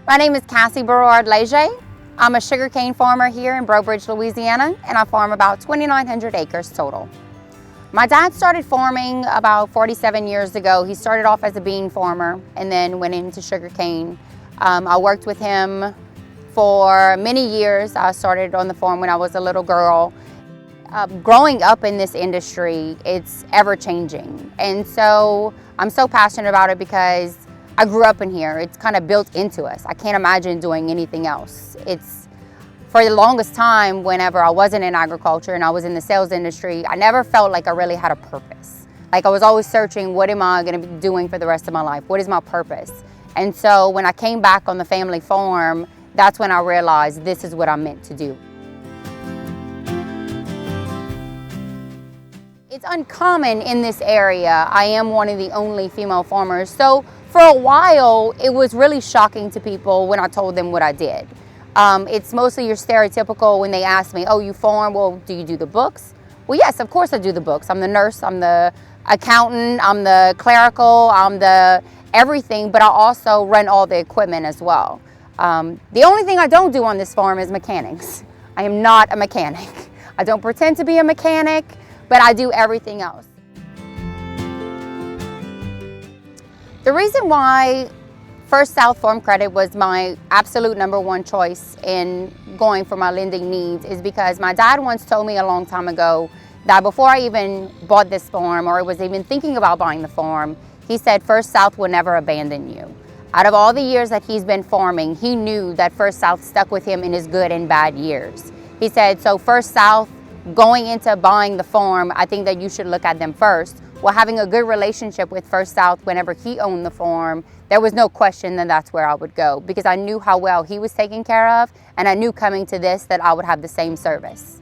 My name is Kassi Leger. I'm a sugarcane farmer here in Breaux Bridge, Louisiana, and I farm about 2,900 acres total. My dad started farming about 47 years ago. He started off as a bean farmer and then went into sugarcane. I worked with him for many years. I started on the farm when I was a little girl. Growing up in this industry, it's ever changing. And so I'm so passionate about it because I grew up in here. It's kind of built into us. I can't imagine doing anything else. For the longest time, whenever I wasn't in agriculture and I was in the sales industry, I never felt like I really had a purpose. Like I was always searching, what am I going to be doing for the rest of my life? What is my purpose? And so when I came back on the family farm, that's when I realized this is what I'm meant to do. It's uncommon in this area. I am one of the only female farmers. So for a while, it was really shocking to people when I told them what I did. It's mostly your stereotypical when they ask me, oh, you farm, well, do you do the books? Well, yes, of course I do the books. I'm the nurse, I'm the accountant, I'm the clerical, I'm the everything, but I also run all the equipment as well. The only thing I don't do on this farm is mechanics. I am not a mechanic. I don't pretend to be a mechanic, but I do everything else. The reason why First South Farm Credit was my absolute #1 choice in going for my lending needs is because my dad once told me a long time ago that before I even bought this farm or was even thinking about buying the farm, he said First South will never abandon you. Out of all the years that he's been farming, he knew that First South stuck with him in his good and bad years. He said, so First South, going into buying the farm, I think that you should look at them first. Well, having a good relationship with First South whenever he owned the farm, there was no question that that's where I would go because I knew how well he was taken care of, and I knew coming to this that I would have the same service.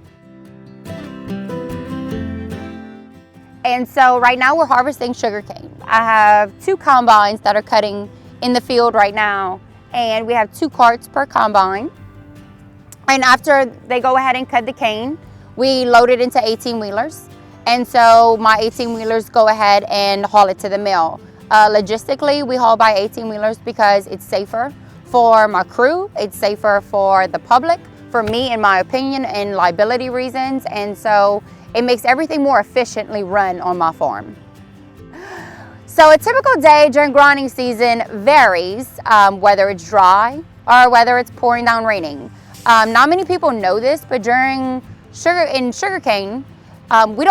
And so right now we're harvesting sugarcane. I have 2 combines that are cutting in the field right now, and we have 2 carts per combine. And after they go ahead and cut the cane, we load it into 18-wheelers. And so my 18-wheelers go ahead and haul it to the mill. Logistically, we haul by 18-wheelers because it's safer for my crew, it's safer for the public, for me in my opinion, and liability reasons. And so it makes everything more efficiently run on my farm. So a typical day during grinding season varies, whether it's dry or whether it's pouring down raining. Not many people know this, but during sugarcane, we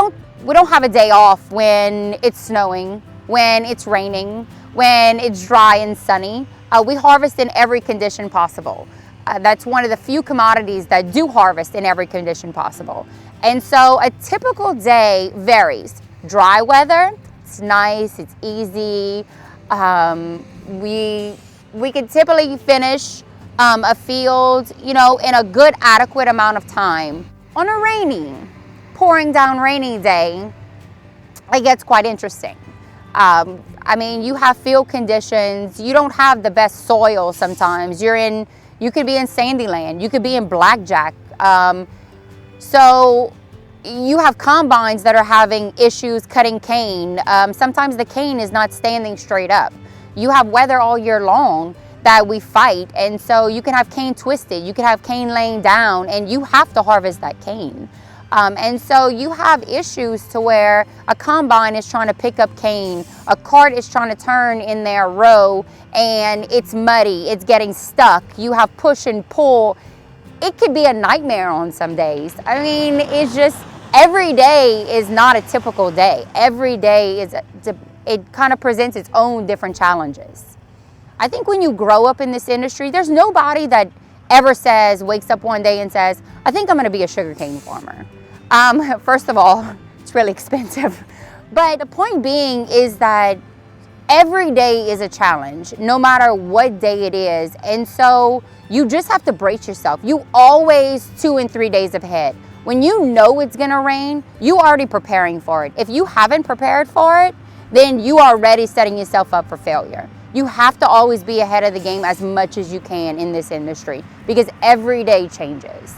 don't have a day off when it's snowing, when it's raining, when it's dry and sunny. We harvest in every condition possible. That's one of the few commodities that do harvest in every condition possible. And so a typical day varies. Dry weather, it's nice, it's easy. We can typically finish a field, in a good, adequate amount of time. On a rainy, pouring down rainy day, it gets quite interesting. I mean, you have field conditions, you don't have the best soil sometimes. You could be in sandy land, you could be in blackjack. So you have combines that are having issues cutting cane. Sometimes the cane is not standing straight up. You have weather all year long that we fight, and so you can have cane twisted, you can have cane laying down, and you have to harvest that cane. And so you have issues to where a combine is trying to pick up cane, a cart is trying to turn in their row, and it's muddy, it's getting stuck. You have push and pull. It could be a nightmare on some days. I mean, it's just, every day is not a typical day. Every day it kind of presents its own different challenges. I think when you grow up in this industry, there's nobody that ever wakes up one day and says, I think I'm gonna be a sugarcane farmer. First of all, it's really expensive. But the point being is that every day is a challenge, no matter what day it is. And so you just have to brace yourself. You always 2 and 3 days ahead. When you know it's gonna rain, you already preparing for it. If you haven't prepared for it, then you are already setting yourself up for failure. You have to always be ahead of the game as much as you can in this industry because every day changes.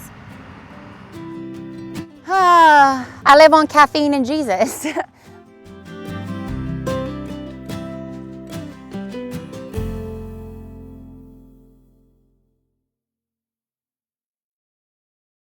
I live on caffeine and Jesus.